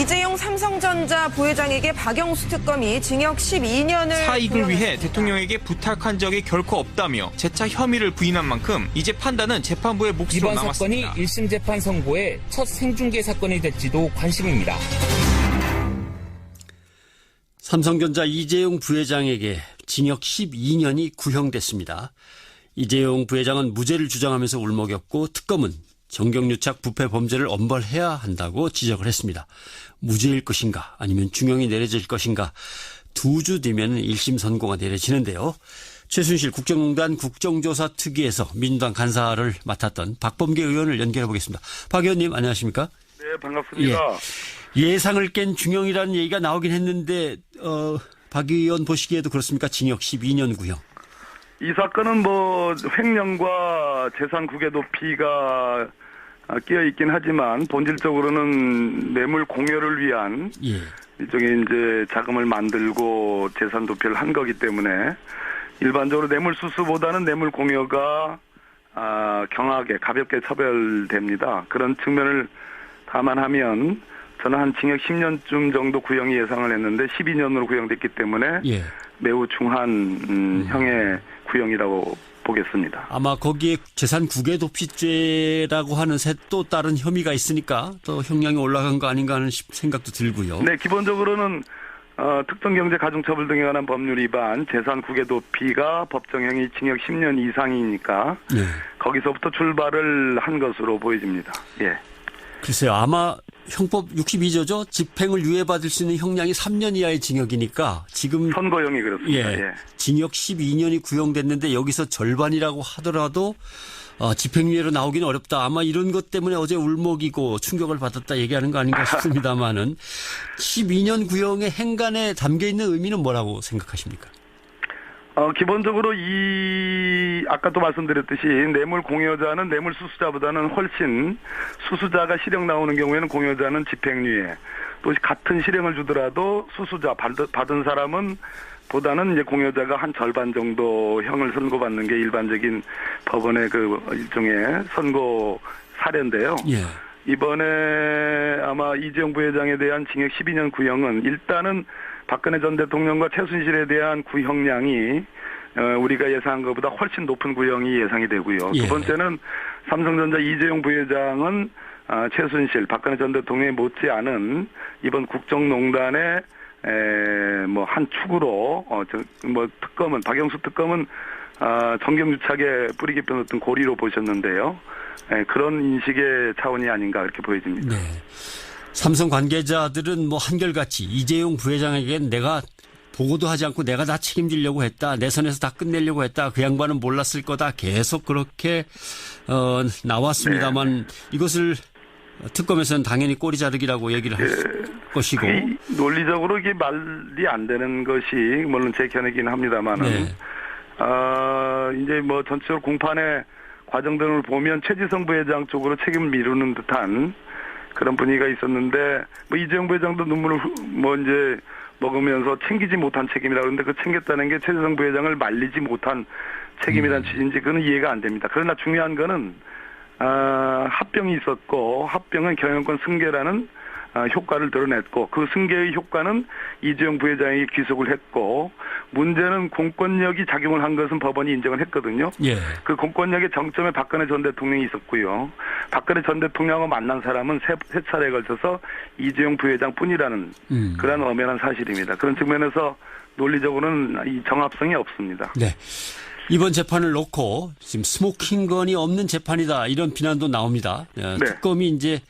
이재용 삼성전자 부회장에게 박영수 특검이 징역 12년을 사익을 위해 대통령에게 부탁한 적이 결코 없다며 재차 혐의를 부인한 만큼 이제 판단은 재판부의 몫으로 이번 남았습니다. 사건이 1심 재판 선고의 첫 생중계 사건이 될지도 관심입니다. 삼성전자 이재용 부회장에게 징역 12년이 구형됐습니다. 이재용 부회장은 무죄를 주장하면서 울먹였고 특검은 정경유착 부패 범죄를 엄벌해야 한다고 지적을 했습니다. 무죄일 것인가 아니면 중형이 내려질 것인가 2주 뒤면 1심 선고가 내려지는데요. 최순실 국정농단 국정조사 특위에서 민주당 간사를 맡았던 박범계 의원을 연결해 보겠습니다. 박 의원님 안녕하십니까? 네, 반갑습니다. 예상을 깬 중형이라는 얘기가 나오긴 했는데 박 의원 보시기에도 그렇습니까? 징역 12년 구형. 이 사건은 횡령과 재산 국외 도피가 끼어 있긴 하지만 본질적으로는 뇌물 공여를 위한 일종의 이제 자금을 만들고 재산 도피를 한 거기 때문에 일반적으로 뇌물 수수보다는 뇌물 공여가 경하게 가볍게 처벌됩니다. 그런 측면을 감안하면 저는 한 징역 10년쯤 정도 구형이 예상을 했는데 12년으로 구형됐기 때문에 매우 중한 형의 구형이라고 보겠습니다. 아마 거기에 재산 국외 도피죄라고 하는 또 다른 혐의가 있으니까 또 형량이 올라간 거 아닌가 하는 생각도 들고요. 네, 기본적으로는 특정경제가중처벌 등에 관한 법률 위반, 재산 국외 도피가 법정형이 징역 10년 이상이니까 거기서부터 출발을 한 것으로 보여집니다. 예. 글쎄요. 아마 형법 62조죠. 집행을 유예받을 수 있는 형량이 3년 이하의 징역이니까 지금 선고형이 그렇습니다. 예. 징역 12년이 구형됐는데 여기서 절반이라고 하더라도 집행유예로 나오기는 어렵다. 아마 이런 것 때문에 어제 울먹이고 충격을 받았다 얘기하는 거 아닌가 싶습니다만은 12년 구형의 행간에 담겨있는 의미는 뭐라고 생각하십니까? 기본적으로 아까도 말씀드렸듯이 뇌물 공여자는 뇌물 수수자보다는 훨씬 수수자가 실형 나오는 경우에는 공여자는 집행유예, 또 같은 실형을 주더라도 수수자 받은 사람은 보다는 이제 공여자가 한 절반 정도 형을 선고받는 게 일반적인 법원의 그 일종의 선고 사례인데요. 이번에 아마 이재용 부회장에 대한 징역 12년 구형은 일단은 박근혜 전 대통령과 최순실에 대한 구형량이 우리가 예상한 것보다 훨씬 높은 구형이 예상이 되고요. 두 번째는 삼성전자 이재용 부회장은 최순실, 박근혜 전 대통령에 못지않은 이번 국정농단의 한 축으로 특검은 박영수 특검은 정경유착에 뿌리 깊은 어떤 고리로 보셨는데요. 그런 인식의 차원이 아닌가 그렇게 보여집니다. 네. 삼성 관계자들은 한결같이 이재용 부회장에겐 내가 보고도 하지 않고 내가 다 책임지려고 했다. 내 선에서 다 끝내려고 했다. 그 양반은 몰랐을 거다. 계속 그렇게 나왔습니다만 이것을 특검에서는 당연히 꼬리 자르기라고 얘기를 할 것이고. 논리적으로 이게 말이 안 되는 것이 물론 제 견해긴 합니다만은 이제 전체적으로 공판의 과정 등을 보면 최지성 부회장 쪽으로 책임을 미루는 듯한 그런 분위기가 있었는데 이재용 부회장도 눈물을 이제 먹으면서 챙기지 못한 책임이라 그러는데 그 챙겼다는 게 최지성 부회장을 말리지 못한 책임이라는 취지인지 그건 이해가 안 됩니다. 그러나 중요한 거는 합병이 있었고 합병은 경영권 승계라는 효과를 드러냈고 그 승계의 효과는 이재용 부회장이 귀속을 했고 문제는 공권력이 작용을 한 것은 법원이 인정을 했거든요. 그 공권력의 정점에 박근혜 전 대통령이 있었고요. 박근혜 전 대통령하고 만난 사람은 세 차례에 걸쳐서 이재용 부회장뿐이라는 그런 엄연한 사실입니다. 그런 측면에서 논리적으로는 이 정합성이 없습니다. 네. 이번 재판을 놓고 지금 스모킹건이 없는 재판이다 이런 비난도 나옵니다. 특검이 이제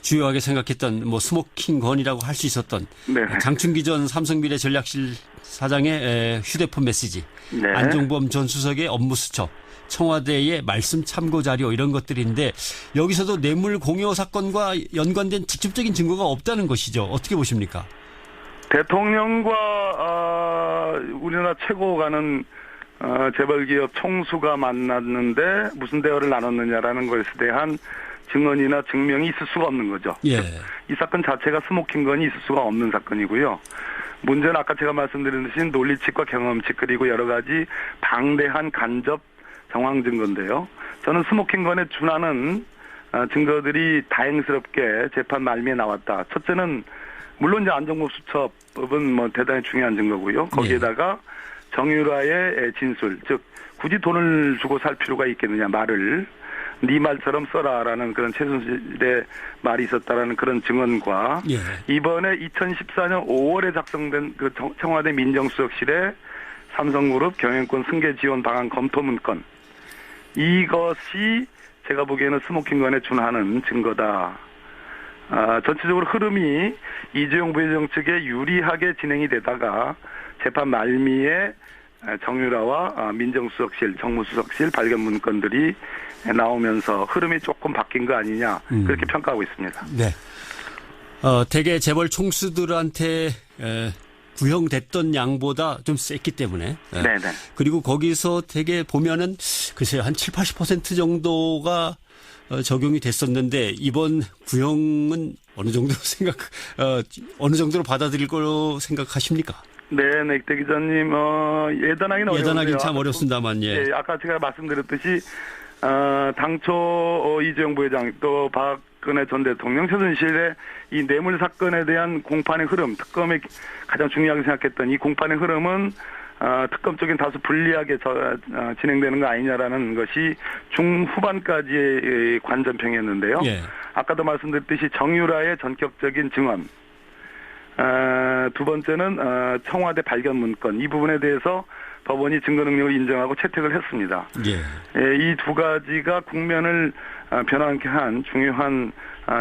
주요하게 생각했던 스모킹건이라고 할 수 있었던 장충기 전 삼성미래 전략실 사장의 휴대폰 메시지, 안종범 전 수석의 업무 수첩, 청와대의 말씀 참고 자료 이런 것들인데 여기서도 뇌물 공여 사건과 연관된 직접적인 증거가 없다는 것이죠. 어떻게 보십니까? 대통령과 우리나라 최고 가는 재벌기업 총수가 만났는데 무슨 대화를 나눴느냐라는 것에 대한 증언이나 증명이 있을 수가 없는 거죠. 이 사건 자체가 스모킹건이 있을 수가 없는 사건이고요. 문제는 아까 제가 말씀드린 듯이 논리칙과 경험칙 그리고 여러 가지 방대한 간접 정황 증거인데요. 저는 스모킹건에 준하는 증거들이 다행스럽게 재판 말미에 나왔다. 첫째는 물론 이제 안정범 수첩은 뭐 대단히 중요한 증거고요. 거기에다가 정유라의 진술, 즉 굳이 돈을 주고 살 필요가 있겠느냐 말을 네 말처럼 써라라는 그런 최순실의 말이 있었다라는 그런 증언과 이번에 2014년 5월에 작성된 그 청와대 민정수석실의 삼성그룹 경영권 승계 지원 방안 검토 문건, 이것이 제가 보기에는 스모킹건에 준하는 증거다. 전체적으로 흐름이 이재용 부회장 측에 유리하게 진행이 되다가 재판 말미에 정유라와 민정수석실, 정무수석실 발견 문건들이 나오면서 흐름이 조금 바뀐 거 아니냐 그렇게 평가하고 있습니다. 네. 대개 재벌 총수들한테 구형됐던 양보다 좀 셌기 때문에. 네네. 그리고 거기서 대개 보면은 글쎄요 한 70-80% 정도가 적용이 됐었는데 이번 구형은 어느 정도 어느 정도로 받아들일 거로 생각하십니까? 네, 넥대 기자님, 예단하기는 어려운데요. 예단하긴 참 어렵습니다만, 예. 아까 제가 말씀드렸듯이, 당초 이재용 부회장 또 박근혜 전 대통령 최순실의 이 뇌물 사건에 대한 공판의 흐름, 특검이 가장 중요하게 생각했던 이 공판의 흐름은 특검 쪽엔 다소 불리하게 진행되는 거 아니냐라는 것이 중후반까지의 관전평이었는데요. 예. 아까도 말씀드렸듯이 정유라의 전격적인 증언, 두 번째는 청와대 발견 문건, 이 부분에 대해서 법원이 증거 능력을 인정하고 채택을 했습니다. 이 두 가지가 국면을 변화하게 한 중요한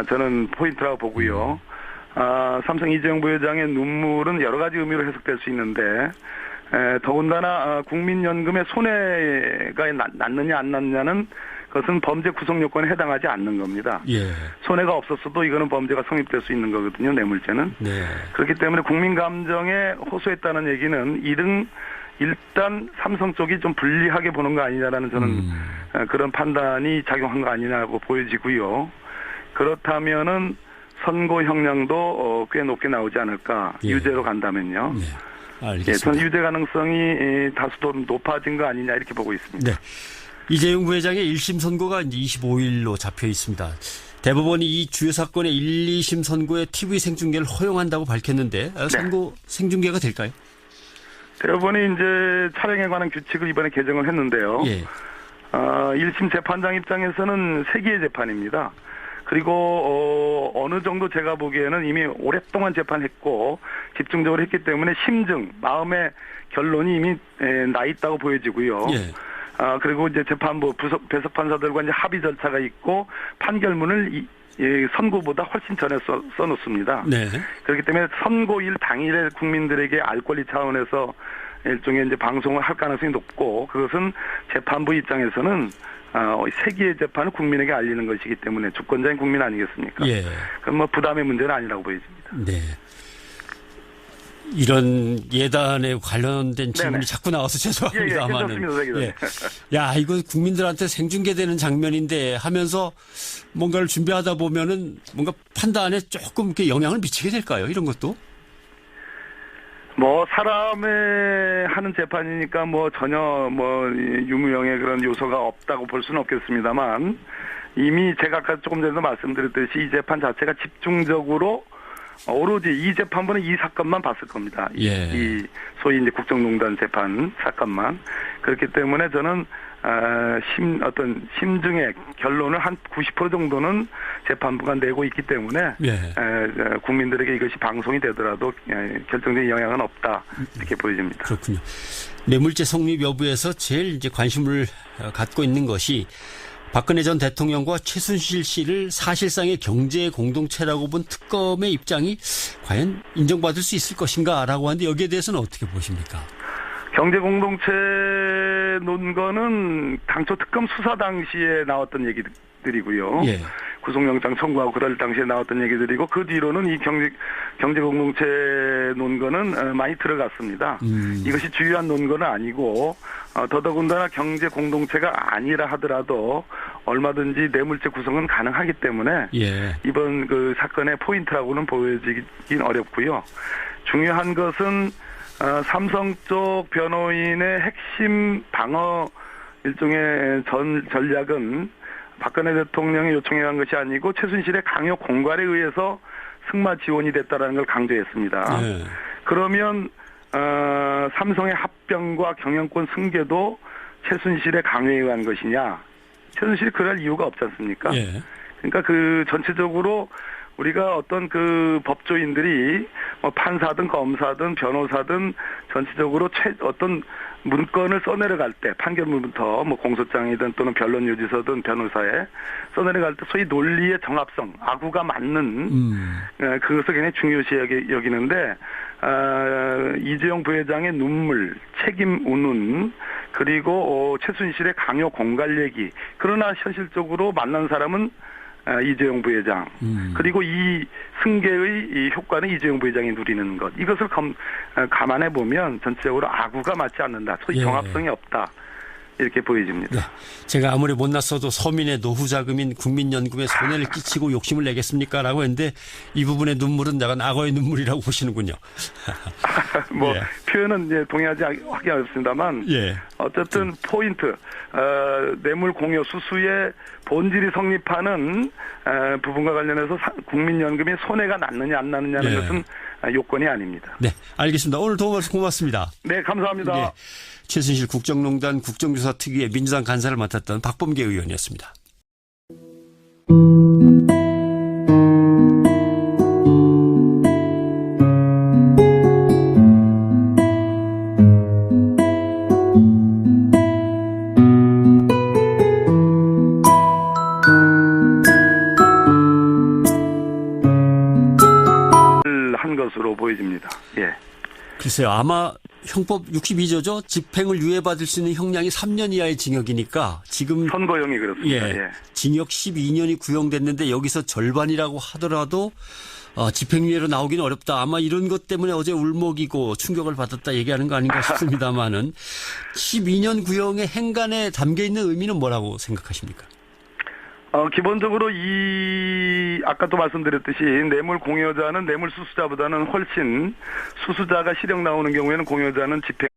저는 포인트라고 보고요. 삼성 이재용 부회장의 눈물은 여러 가지 의미로 해석될 수 있는데 더군다나 국민연금의 손해가 났느냐 안 났느냐는 그것은 범죄 구성 요건에 해당하지 않는 겁니다. 손해가 없었어도 이거는 범죄가 성립될 수 있는 거거든요. 뇌물죄는. 그렇기 때문에 국민 감정에 호소했다는 얘기는 일단 삼성 쪽이 좀 불리하게 보는 거 아니냐라는 저는 그런 판단이 작용한 거 아니냐고 보여지고요. 그렇다면은 선고 형량도 꽤 높게 나오지 않을까. 유죄로 간다면요. 알겠습니다. 저는 유죄 가능성이 다소 높아진 거 아니냐 이렇게 보고 있습니다. 네. 이재용 부회장의 1심 선고가 이제 25일로 잡혀 있습니다. 대법원이 이 주요 사건의 1, 2심 선고에 TV 생중계를 허용한다고 밝혔는데 선고 생중계가 될까요? 대법원이 이제 촬영에 관한 규칙을 이번에 개정을 했는데요. 1심 재판장 입장에서는 세기의 재판입니다. 그리고 어느 정도 제가 보기에는 이미 오랫동안 재판했고 집중적으로 했기 때문에 심증, 마음의 결론이 이미 나 있다고 보여지고요. 그리고 이제 재판부 배석 판사들과 이제 합의 절차가 있고 판결문을 선고보다 훨씬 전에 써놓습니다. 그렇기 때문에 선고일 당일에 국민들에게 알 권리 차원에서 일종의 이제 방송을 할 가능성이 높고 그것은 재판부 입장에서는 세기의 재판을 국민에게 알리는 것이기 때문에 주권자인 국민 아니겠습니까? 그럼 뭐 부담의 문제는 아니라고 보여집니다. 네. 이런 예단에 관련된 질문이 자꾸 나와서 죄송합니다만은. 야, 이거 국민들한테 생중계되는 장면인데 하면서 뭔가를 준비하다 보면은 뭔가 판단에 조금 이렇게 영향을 미치게 될까요? 이런 것도? 뭐 사람의 하는 재판이니까 뭐 전혀 뭐 유무형의 그런 요소가 없다고 볼 수는 없겠습니다만 이미 제가 아까 조금 전에도 말씀드렸듯이 이 재판 자체가 집중적으로 오로지 이 재판부는 이 사건만 봤을 겁니다. 이 소위 이제 국정농단 재판 사건만. 그렇기 때문에 저는 어떤 심증의 결론을 한 90% 정도는 재판부가 내고 있기 때문에 국민들에게 이것이 방송이 되더라도 결정적인 영향은 없다 이렇게 보여집니다. 그렇군요. 뇌물죄 성립 여부에서 제일 이제 관심을 갖고 있는 것이 박근혜 전 대통령과 최순실 씨를 사실상의 경제 공동체라고 본 특검의 입장이 과연 인정받을 수 있을 것인가라고 하는데 여기에 대해서는 어떻게 보십니까? 경제 공동체 논거는 당초 특검 수사 당시에 나왔던 얘기들이고요. 구속영장 청구하고 그럴 당시에 나왔던 얘기들이고 그 뒤로는 이 경제 공동체 논거는 많이 들어갔습니다. 이것이 주요한 논거는 아니고 더더군다나 경제 공동체가 아니라 하더라도 얼마든지 뇌물죄 구성은 가능하기 때문에 이번 그 사건의 포인트라고는 보여지긴 어렵고요. 중요한 것은 삼성 쪽 변호인의 핵심 방어 일종의 전략은 박근혜 대통령이 요청해 간 것이 아니고 최순실의 강요 공갈에 의해서 승마 지원이 됐다라는 걸 강조했습니다. 예. 그러면 삼성의 합병과 경영권 승계도 최순실의 강요에 의한 것이냐? 최순실이 그럴 이유가 없지 않습니까? 예. 그러니까 그 전체적으로 우리가 어떤 그 법조인들이 뭐 판사든 검사든 변호사든 전체적으로 어떤 문건을 써내려갈 때 판결문부터 뭐 공소장이든 또는 변론 유지서든 변호사에 써내려갈 때 소위 논리의 정합성, 아구가 맞는 그것을 굉장히 중요시 여기는데 이재용 부회장의 눈물, 책임 운운 그리고 최순실의 강요 공갈 얘기 그러나 현실적으로 만난 사람은 이재용 부회장 그리고 이 승계의 이 효과는 이재용 부회장이 누리는 것 이것을 감안해 보면 전체적으로 아구가 맞지 않는다. 소위 예. 정합성이 없다. 이렇게 보여집니다. 네. 제가 아무리 못났어도 서민의 노후 자금인 국민연금에 손해를 끼치고 욕심을 내겠습니까? 라고 했는데 이 부분의 눈물은 약간 악어의 눈물이라고 보시는군요. 뭐 예. 표현은 이제 동의하지 하기 어렵습니다만 예. 어쨌든 포인트 뇌물 공여 수수의 본질이 성립하는 부분과 관련해서 국민연금이 손해가 났느냐 안 났느냐는 예. 것은 요건이 아닙니다. 네, 알겠습니다. 오늘 도움 말씀 고맙습니다. 네, 감사합니다. 예. 최순실 국정농단 국정조사 특위의 민주당 간사를 맡았던 박범계 의원이었습니다. 한 것으로 보여집니다. 예. 글쎄요, 아마 형법 62조죠. 집행을 유예받을 수 있는 형량이 3년 이하의 징역이니까 지금 선고형이 그렇습니다. 예, 예. 징역 12년이 구형됐는데 여기서 절반이라고 하더라도 집행유예로 나오기는 어렵다. 아마 이런 것 때문에 어제 울먹이고 충격을 받았다 얘기하는 거 아닌가 싶습니다만은 12년 구형의 행간에 담겨 있는 의미는 뭐라고 생각하십니까? 기본적으로 아까도 말씀드렸듯이 뇌물 공여자는 뇌물 수수자보다는 훨씬 수수자가 실형 나오는 경우에는 공여자는 집행.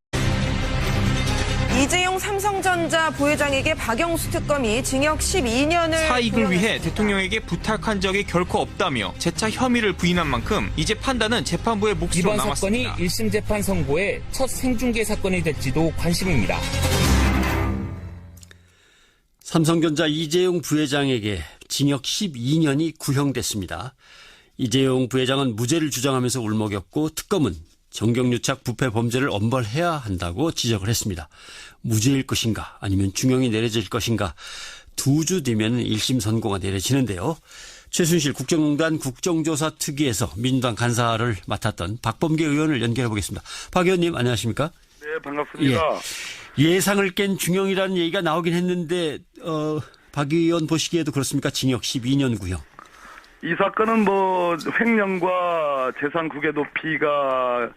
이재용 삼성전자 부회장에게 박영수 특검이 징역 12년을 사익을 위해 대통령에게 부탁한 적이 결코 없다며 재차 혐의를 부인한 만큼 이제 판단은 재판부의 몫으로 이번 남았습니다. 사건이 1심 재판 선고의 첫 생중계 사건이 될지도 관심입니다. 삼성전자 이재용 부회장에게 징역 12년이 구형됐습니다. 이재용 부회장은 무죄를 주장하면서 울먹였고 특검은 정경유착 부패 범죄를 엄벌해야 한다고 지적을 했습니다. 무죄일 것인가 아니면 중형이 내려질 것인가 2주 뒤면 1심 선고가 내려지는데요. 최순실 국정농단 국정조사 특위에서 민주당 간사를 맡았던 박범계 의원을 연결해 보겠습니다. 박 의원님 안녕하십니까? 네, 반갑습니다. 예상을 깬 중형이라는 얘기가 나오긴 했는데 박 의원 보시기에도 그렇습니까? 징역 12년 구형. 이 사건은 뭐 횡령과 재산 국외 도피가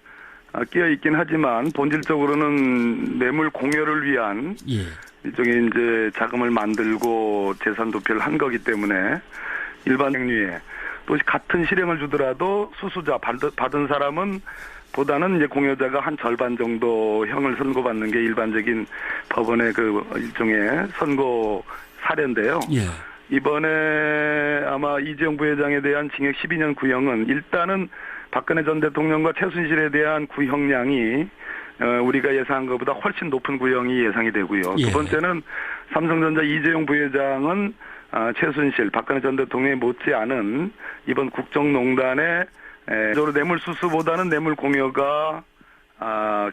끼어 있긴 하지만 본질적으로는 뇌물 공여를 위한 예. 일종의 이제 자금을 만들고 재산 도피를 한 거기 때문에 일반 행위에 또 같은 실형을 주더라도 수수자 받은 사람은 보다는 이제 공여자가 한 절반 정도 형을 선고받는 게 일반적인 법원의 그 일종의 선고 사례인데요. 예. 이번에 아마 이재용 부회장에 대한 징역 12년 구형은 일단은 박근혜 전 대통령과 최순실에 대한 구형량이 우리가 예상한 것보다 훨씬 높은 구형이 예상이 되고요. 예. 두 번째는 삼성전자 이재용 부회장은 최순실, 박근혜 전 대통령이 못지않은 이번 국정농단의 뇌물수수보다는 뇌물 공여가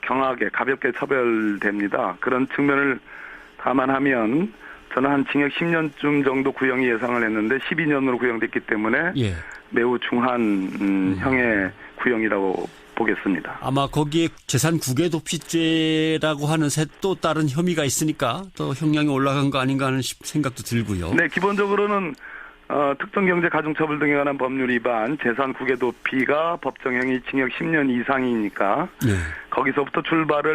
경하게 가볍게 처벌됩니다. 그런 측면을 감안하면 저는 한 징역 10년쯤 정도 구형이 예상을 했는데 12년으로 구형됐기 때문에 예. 매우 중한 형의 구형이라고 보겠습니다. 아마 거기에 재산 국외 도피죄라고 하는 또 다른 혐의가 있으니까 또 형량이 올라간 거 아닌가 하는 생각도 들고요. 네, 기본적으로는 특정경제가중처벌 등에 관한 법률 위반, 재산 국외 도피가 법정형이 징역 10년 이상이니까 예. 거기서부터 출발을